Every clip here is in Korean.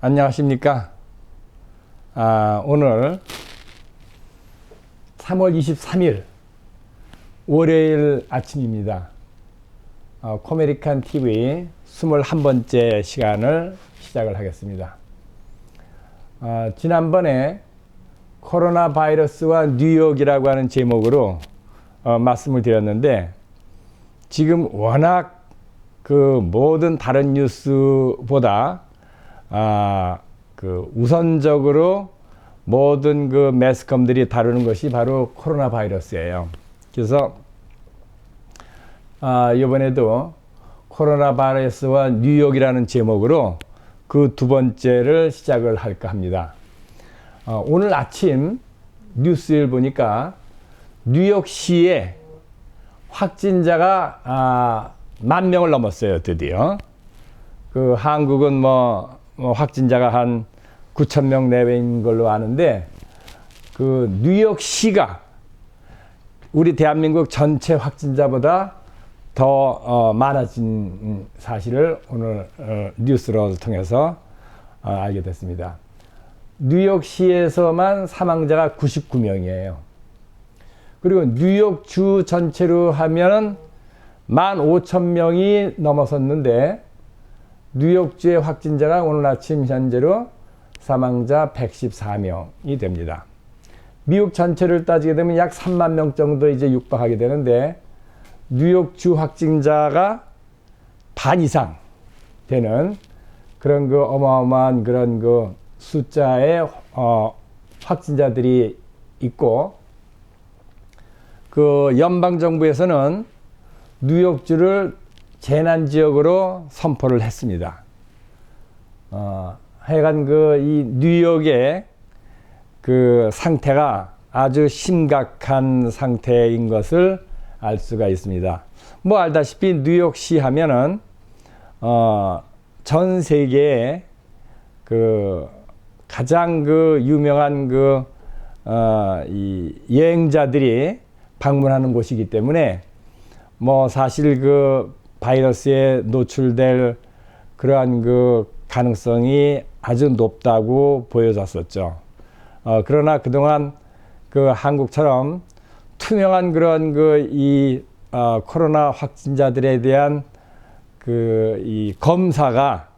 안녕하십니까. 오늘 3월 23일 월요일 아침입니다. 코메리칸 TV 21번째 시간을 시작을 하겠습니다. 지난번에 코로나 바이러스와 뉴욕이라고 하는 제목으로 말씀을 드렸는데, 지금 워낙 그 모든 다른 뉴스보다 우선적으로 모든 그 매스컴들이 다루는 것이 바로 코로나 바이러스예요. 그래서 이번에도 코로나 바이러스와 뉴욕이라는 제목으로 그 두 번째를 시작을 할까 합니다. 오늘 아침 뉴스를 보니까 뉴욕시에 확진자가 10,000명을 넘었어요. 드디어. 그 한국은 뭐 확진자가 한 9,000명 내외인 걸로 아는데, 그 뉴욕시가 우리 대한민국 전체 확진자보다 더 많아진 사실을 오늘 뉴스를 통해서 알게 됐습니다. 뉴욕시에서만 사망자가 99명이에요. 그리고 뉴욕주 전체로 하면 15,000명이 넘어섰는데, 뉴욕주의 확진자가 오늘 아침 현재로 사망자 114명이 됩니다. 미국 전체를 따지게 되면 약 3만 명 정도 이제 육박하게 되는데, 뉴욕주 확진자가 반 이상 되는 그런 그 어마어마한 그런 그 숫자의 확진자들이 있고, 그 연방정부에서는 뉴욕주를 재난지역으로 선포를 했습니다. 하여간 이 뉴욕의 그 상태가 아주 심각한 상태인 것을 알 수가 있습니다. 뭐 알다시피 뉴욕시 하면은 전 세계에 그 가장 그 유명한 이 여행자들이 방문하는 곳이기 때문에, 뭐 사실 그 바이러스에 노출될 그러한 그 가능성이 아주 높다고 보여졌었죠. 그러나 그동안 그 한국처럼 투명한 그런 이 코로나 확진자들에 대한 이 검사가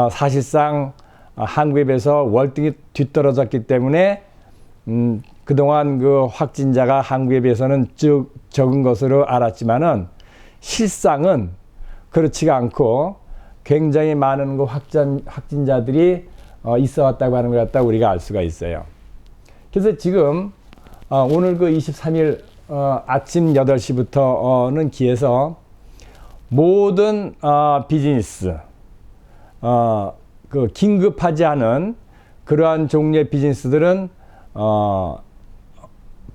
사실상 한국에 비해서 월등히 뒤떨어졌기 때문에 그동안 그 확진자가 한국에 비해서는 적은 것으로 알았지만은, 실상은 그렇지가 않고 굉장히 많은 그 확진자들이 있어 왔다고 하는 것 같다 우리가 알 수가 있어요. 그래서 지금 오늘 그 23일 아침 8시부터는 기해서 모든 비즈니스, 그 긴급하지 않은 그러한 종류의 비즈니스들은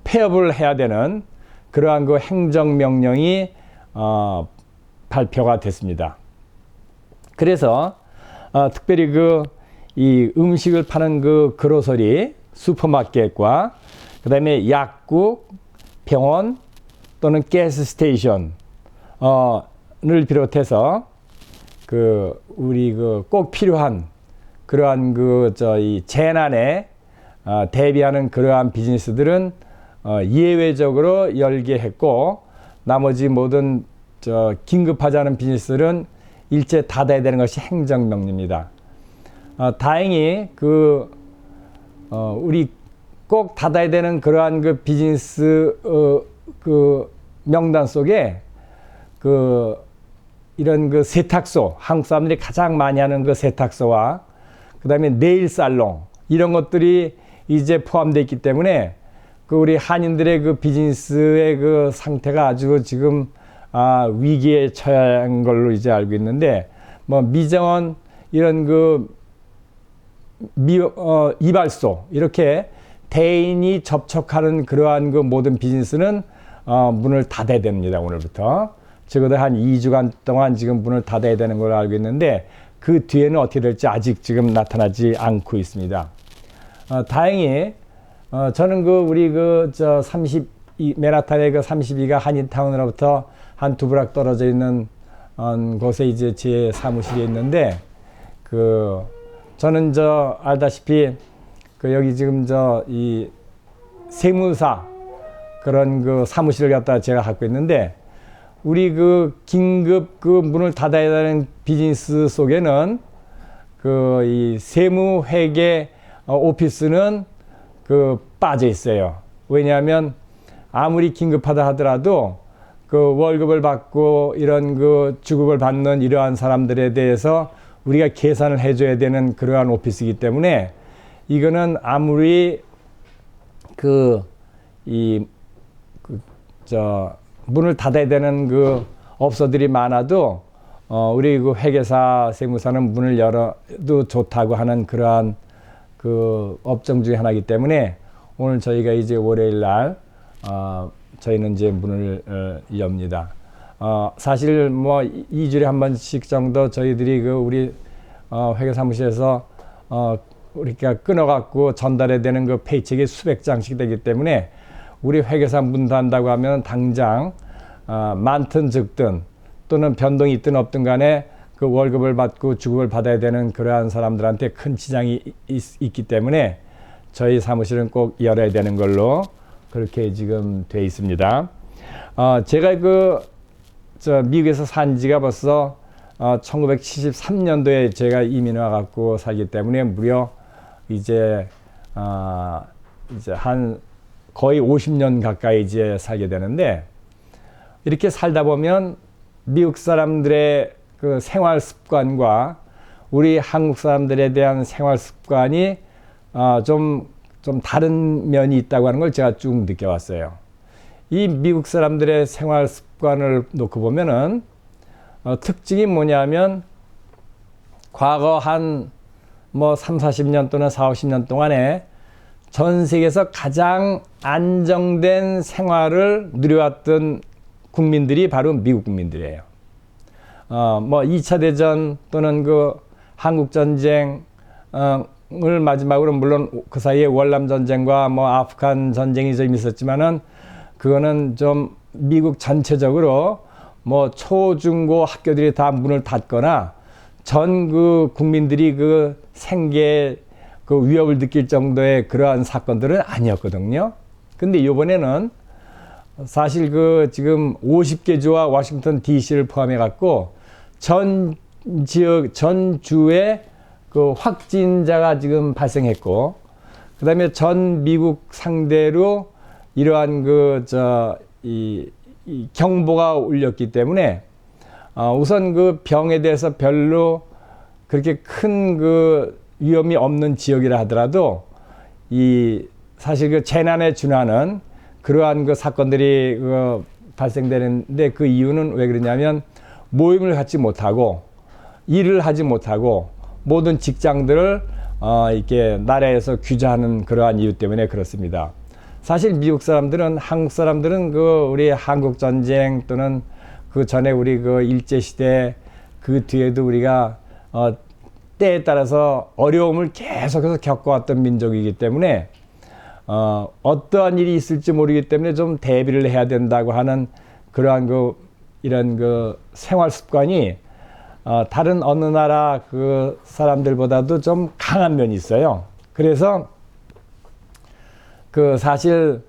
폐업을 해야 되는 그러한 그 행정명령이 발표가 됐습니다. 그래서 특별히 이 음식을 파는 그 그로서리, 슈퍼마켓과 그 다음에 약국, 병원 또는 가스 스테이션을 비롯해서 우리 꼭 필요한 그러한 이 재난에 대비하는 그러한 비즈니스들은 예외적으로 열게 했고, 나머지 모든 긴급하지 않은 비즈니스들은 일제 닫아야 되는 것이 행정명령입니다. 다행히 우리 꼭 닫아야 되는 그러한 그 비즈니스 명단 속에 이런 세탁소, 한국 사람들이 가장 많이 하는 그 세탁소와 그 다음에 네일 살롱, 이런 것들이 이제 포함되어 있기 때문에 우리 한인들의 그 비즈니스의 그 상태가 아주 지금 위기에 처한 걸로 이제 알고 있는데, 뭐 미정원 이런 이발소, 이렇게 대인이 접촉하는 그러한 그 모든 비즈니스는 문을 닫아야 됩니다. 오늘부터 적어도 한 2주간 동안 지금 문을 닫아야 되는 걸로 알고 있는데, 그 뒤에는 어떻게 될지 아직 지금 나타나지 않고 있습니다. 다행히 저는 우리 맨하탄의 32가 한인타운으로부터 한 2블락 떨어져 있는 곳에 이제 제 사무실이 있는데, 저는 알다시피 그 여기 지금 이 세무사 그런 그 사무실을 갖다가 제가 갖고 있는데, 우리 그 긴급 그 문을 닫아야 되는 비즈니스 속에는 그 이 세무회계 오피스는 그 빠져 있어요. 왜냐하면 아무리 긴급하다 하더라도 그 월급을 받고 이런 그 주급을 받는 이러한 사람들에 대해서 우리가 계산을 해줘야 되는 그러한 오피스이기 때문에, 이거는 아무리 문을 닫아야 되는 그 업소들이 많아도 우리 그 회계사 세무사는 문을 열어도 좋다고 하는 그러한 그 업종 중에 하나이기 때문에, 오늘 저희가 이제 월요일 날 저희는 이제 문을 엽니다. 사실 뭐 2주일에 한 번씩 정도 저희들이 그 우리 회계 사무실에서 우리가 끊어갖고 전달해야 되는 그 페이첵이 수백 장씩 되기 때문에, 우리 회계사 문 닫는다고 하면 당장 많든 적든 또는 변동이 있든 없든 간에 그 월급을 받고 주급을 받아야 되는 그러한 사람들한테 큰 지장이 있기 때문에 저희 사무실은 꼭 열어야 되는 걸로 그렇게 지금 돼 있습니다. 제가 미국에서 산 지가 벌써 1973년도에 제가 이민 와갖고 살기 때문에 무려 이제 한 거의 50년 가까이 이제 살게 되는데, 이렇게 살다 보면 미국 사람들의 그 생활 습관과 우리 한국 사람들에 대한 생활 습관이 좀 다른 면이 있다고 하는 걸 제가 쭉 느껴왔어요. 이 미국 사람들의 생활 습관을 놓고 보면은 특징이 뭐냐면, 과거 한 뭐 30-40년 또는 40-50년 동안에 전 세계에서 가장 안정된 생활을 누려왔던 국민들이 바로 미국 국민들이에요. 뭐 2차 대전 또는 그 한국 전쟁을 마지막으로, 물론 그 사이에 월남 전쟁과 뭐 아프간 전쟁이 좀 있었지만은, 그거는 좀 미국 전체적으로 뭐 초, 중, 고 학교들이 다 문을 닫거나 전 그 국민들이 그 생계 그 위협을 느낄 정도의 그러한 사건들은 아니었거든요. 근데 이번에는 사실 그 지금 50개 주와 워싱턴 DC를 포함해 갖고 전 지역, 전 주에 그 확진자가 지금 발생했고, 그 다음에 전 미국 상대로 이러한 이 경보가 울렸기 때문에, 우선 그 병에 대해서 별로 그렇게 큰 그 위험이 없는 지역이라 하더라도, 사실 그 재난에 준하는 그러한 그 사건들이 발생되는데, 그 이유는 왜 그러냐면, 모임을 갖지 못하고 일을 하지 못하고 모든 직장들을 이렇게 나라에서 규제하는 그러한 이유 때문에 그렇습니다. 사실 미국 사람들은, 한국 사람들은 우리 한국 전쟁 또는 그 전에 우리 일제 시대 그 뒤에도 우리가 때에 따라서 어려움을 계속해서 겪어왔던 민족이기 때문에 어떠한 일이 있을지 모르기 때문에 좀 대비를 해야 된다고 하는 그러한 이런 생활 습관이 다른 어느 나라 그 사람들보다도 좀 강한 면이 있어요. 그래서 사실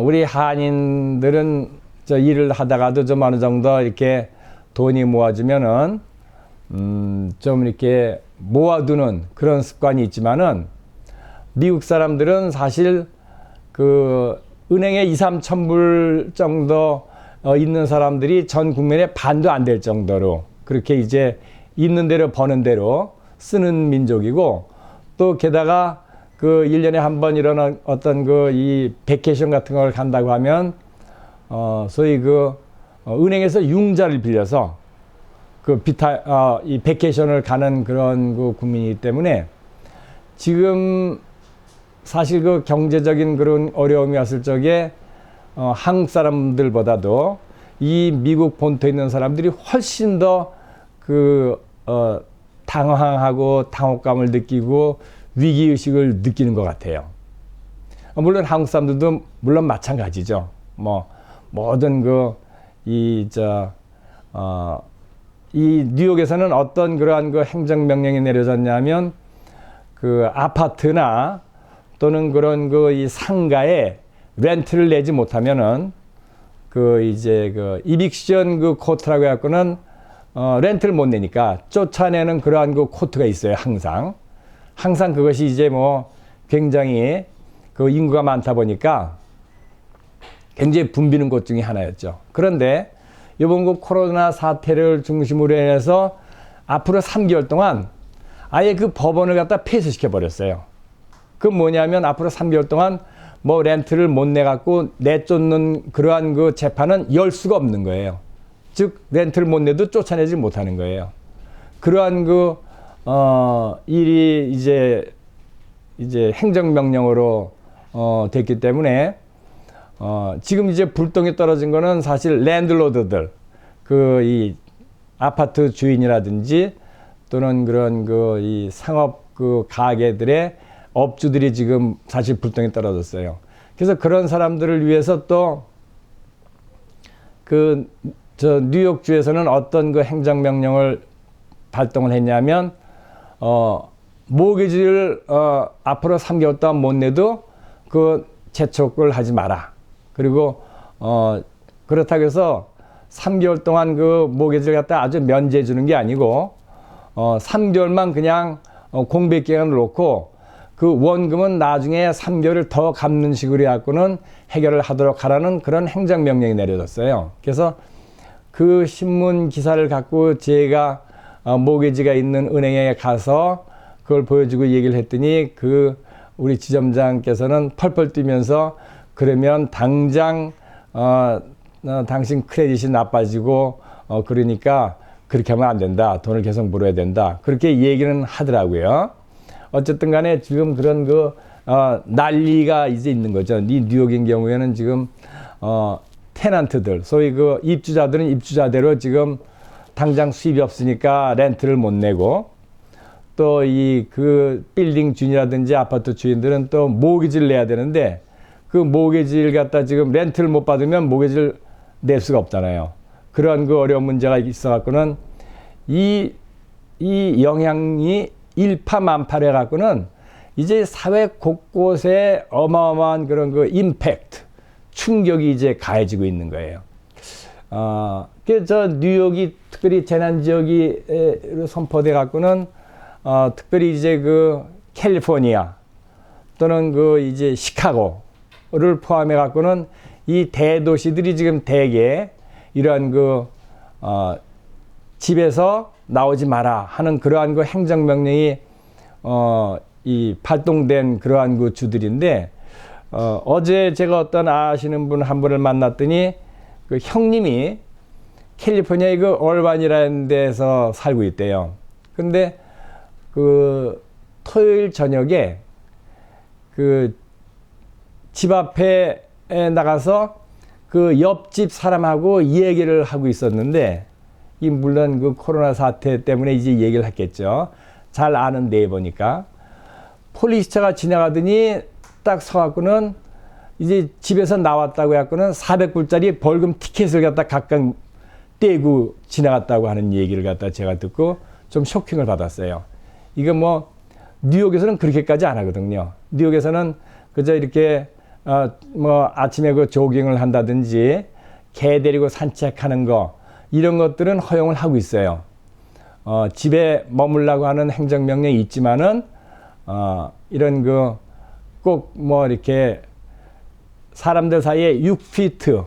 우리 한인들은 일을 하다가도 좀 어느 정도 이렇게 돈이 모아지면은 좀 이렇게 모아두는 그런 습관이 있지만은, 미국 사람들은 사실 은행에 2-3천 불 정도 있는 사람들이 전 국민의 반도 안 될 정도로 그렇게 이제 있는 대로 버는 대로 쓰는 민족이고, 또 게다가 1년에 한 번 이런 어떤 이 베케이션 같은 걸 간다고 하면 소위 은행에서 융자를 빌려서 이 베케이션을 가는 그런 국민이기 때문에, 지금 사실 경제적인 그런 어려움이 왔을 적에 한국 사람들보다도 이 미국 본토에 있는 사람들이 훨씬 더 당황하고 당혹감을 느끼고 위기의식을 느끼는 것 같아요. 물론 한국 사람들도 물론 마찬가지죠. 모든 이 뉴욕에서는 어떤 그러한 행정명령이 내려졌냐면, 그 아파트나 또는 그런 그 이 상가에 렌트를 내지 못하면은 그 이제 그 이빅션 그 코트라고 해갖고는 렌트를 못 내니까 쫓아내는 그러한 그 코트가 있어요. 항상 그것이 이제 뭐 굉장히 그 인구가 많다 보니까 굉장히 붐비는 곳 중에 하나였죠. 그런데 이번 그 코로나 사태를 중심으로 해서 앞으로 3개월 동안 아예 그 법원을 갖다 폐쇄시켜 버렸어요. 그 뭐냐면 앞으로 3개월 동안 뭐 렌트를 못 내갖고 내쫓는 그러한 그 재판은 열 수가 없는 거예요. 즉 렌트를 못 내도 쫓아내지 못하는 거예요. 그러한 그 일이 이제 행정명령으로 됐기 때문에 지금 이제 불똥이 떨어진 거는 사실 랜드로드들 그 이 아파트 주인이라든지 또는 그런 그 이 상업 그 가게들의 업주들이 지금 사실 불똥이 떨어졌어요. 그래서 그런 사람들을 위해서 또 그 저 뉴욕주에서는 어떤 그 행정명령을 발동을 했냐면 모기지를 앞으로 3개월 동안 못 내도 그 재촉을 하지 마라. 그리고 그렇다고 해서 3개월 동안 그 모기지를 갖다 아주 면제해 주는 게 아니고 3개월만 그냥 공백 기간을 놓고 그 원금은 나중에 3개월을 더 갚는 식으로 해갖고는 해결을 하도록 하라는 그런 행정명령이 내려졌어요. 그래서 그 신문 기사를 갖고 제가 모기지가 있는 은행에 가서 그걸 보여주고 얘기를 했더니 그 우리 지점장께서는 펄펄 뛰면서 그러면 당장 당신 크레딧이 나빠지고 그러니까 그렇게 하면 안 된다. 돈을 계속 물어야 된다. 그렇게 얘기는 하더라고요. 어쨌든 간에 지금 그런 그 난리가 이제 있는 거죠. 이 뉴욕인 경우에는 지금 테넌트들, 소위 그 입주자들은 입주자대로 지금 당장 수입이 없으니까 렌트를 못 내고 또 이 그 빌딩 주인이라든지 아파트 주인들은 또 모기지를 내야 되는데 그 모기지를 갖다 지금 렌트를 못 받으면 모기지를 낼 수가 없잖아요. 그러한 그 어려운 문제가 있어 갖고는 이 영향이 일파만파를 해 갖고는 이제 사회 곳곳에 어마어마한 그런 그 임팩트, 충격이 이제 가해지고 있는 거예요. 그래서 뉴욕이 특별히 재난 지역이 선포돼 갖고는 특별히 이제 그 캘리포니아 또는 그 이제 시카고를 포함해 갖고는 이 대도시들이 지금 대개 이러한 그 집에서 나오지 마라 하는 그러한 그 행정명령이 이 발동된 그러한 그 주들인데 어제 제가 어떤 아시는 분 한 분을 만났더니 그 형님이 캘리포니아의 그 얼반이라는 데서 살고 있대요. 근데 그 토요일 저녁에 그 집 앞에 나가서 그 옆집 사람하고 얘기를 하고 있었는데 이 물론 그 코로나 사태 때문에 이제 얘기를 했겠죠. 잘 아는 데 보니까 폴리스차가 지나가더니 딱 서갖고는 이제 집에서 나왔다고 해갖고는 400불짜리 벌금 티켓을 갖다 각각 떼고 지나갔다고 하는 얘기를 갖다 제가 듣고 좀 쇼킹을 받았어요. 이거 뭐 뉴욕에서는 그렇게까지 안 하거든요. 뉴욕에서는 그저 이렇게 뭐 아침에 그 조깅을 한다든지 개 데리고 산책하는 거 이런 것들은 허용을 하고 있어요. 집에 머물라고 하는 행정명령이 있지만은 이런 그 꼭 뭐 이렇게 사람들 사이에 6피트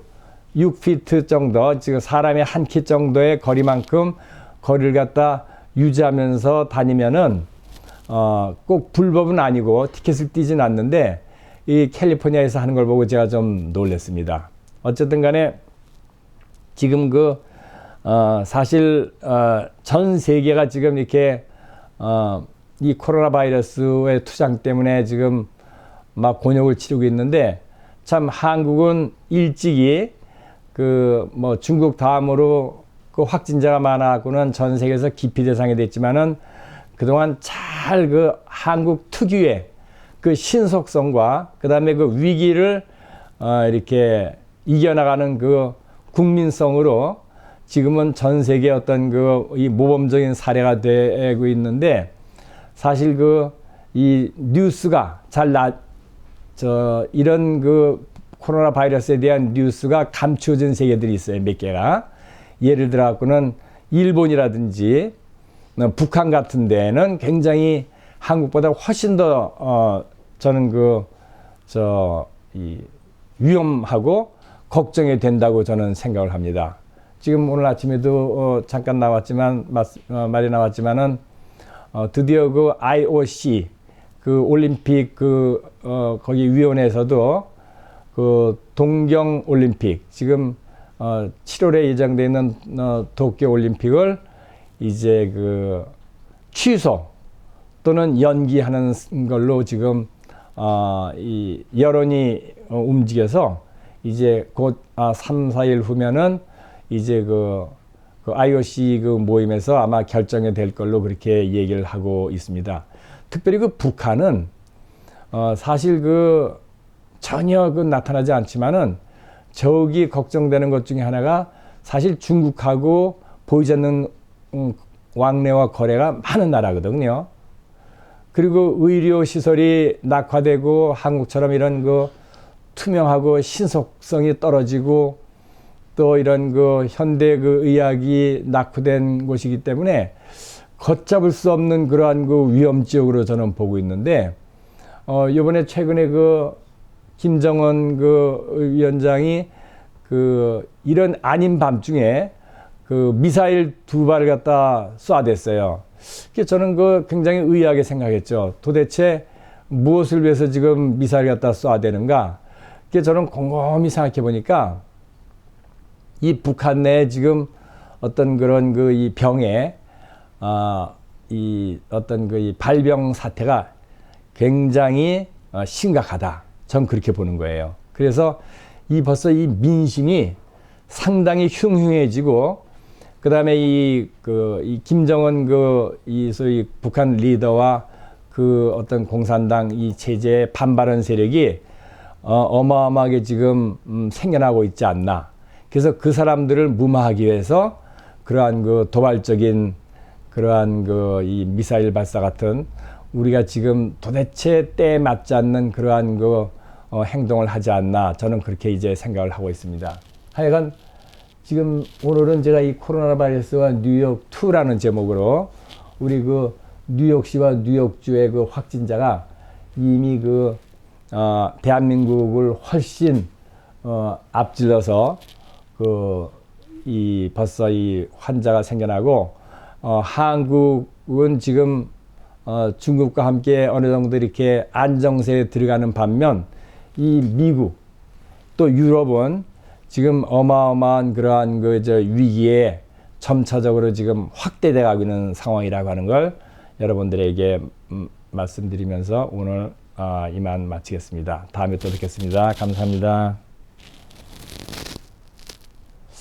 정도, 지금 사람의 한 키 정도의 거리만큼 거리를 갖다 유지하면서 다니면은 꼭 불법은 아니고 티켓을 띄진 않는데 이 캘리포니아에서 하는 걸 보고 제가 좀 놀랐습니다. 어쨌든 간에 지금 그 사실 전 세계가 지금 이렇게 이 코로나 바이러스의 투장 때문에 지금 막 곤욕을 치르고 있는데 참 한국은 일찍이 그 뭐 중국 다음으로 그 확진자가 많아갖고는 전 세계에서 기피 대상이 됐지만은 그동안 잘 그 한국 특유의 그 신속성과 그 다음에 그 위기를 이렇게 이겨나가는 그 국민성으로 지금은 전 세계 어떤 그 이 모범적인 사례가 되고 있는데 사실 그 이 뉴스가 이런 그 코로나 바이러스에 대한 뉴스가 감춰진 세계들이 있어요. 몇 개가. 예를 들어 갖고는 일본이라든지 북한 같은 데는 굉장히 한국보다 훨씬 더 저는 위험하고 걱정이 된다고 저는 생각을 합니다. 지금 오늘 아침에도 잠깐 나왔지만 말이 나왔지만은 드디어 그 IOC 그 올림픽 거기 위원회에서도 그 동경 올림픽 지금 7월에 예정되어 있는 도쿄 올림픽을 이제 그 취소 또는 연기하는 걸로 지금 이 여론이 움직여서 이제 곧 3, 4일 후면은 이제 그 IOC 그 모임에서 아마 결정이 될 걸로 그렇게 얘기를 하고 있습니다. 특별히 그 북한은 사실 전혀 나타나지 않지만은 저기 걱정되는 것 중에 하나가 사실 중국하고 보이지 않는 왕래와 거래가 많은 나라거든요. 그리고 의료 시설이 낙화되고 한국처럼 이런 투명하고 신속성이 떨어지고 또 이런 현대 의학이 낙후된 곳이기 때문에 걷잡을 수 없는 그러한 위험 지역으로 저는 보고 있는데 이번에 최근에 김정은 위원장이 이런 아닌 밤중에 미사일 2발을 갖다 쏴댔어요. 그래서 저는 굉장히 의아하게 생각했죠. 도대체 무엇을 위해서 지금 미사일을 갖다 쏴대는가? 그래서 저는 곰곰이 생각해 보니까 이 북한 내에 지금 어떤 그런 이 병에 이 어떤 이 발병 사태가 굉장히 심각하다. 전 그렇게 보는 거예요. 그래서 벌써 이 민심이 상당히 흉흉해지고 그다음에 이 김정은 소위 북한 리더와 어떤 공산당 이 체제에 반발하는 세력이 어마어마하게 지금 생겨나고 있지 않나. 그래서 그 사람들을 무마하기 위해서 그러한 도발적인 그러한 이 미사일 발사 같은 우리가 지금 도대체 때에 맞지 않는 그러한 행동을 하지 않나. 저는 그렇게 이제 생각을 하고 있습니다. 하여간 지금 오늘은 제가 이 코로나 바이러스와 뉴욕 2라는 제목으로 우리 뉴욕시와 뉴욕주의 확진자가 이미 대한민국을 훨씬 앞질러서 벌써 이 환자가 생겨나고 한국은 지금 중국과 함께 어느 정도 이렇게 안정세에 들어가는 반면 이 미국 또 유럽은 지금 어마어마한 그러한 위기에 점차적으로 지금 확대돼 가고 있는 상황이라고 하는 걸 여러분들에게 말씀드리면서 오늘 이만 마치겠습니다. 다음에 또 뵙겠습니다. 감사합니다.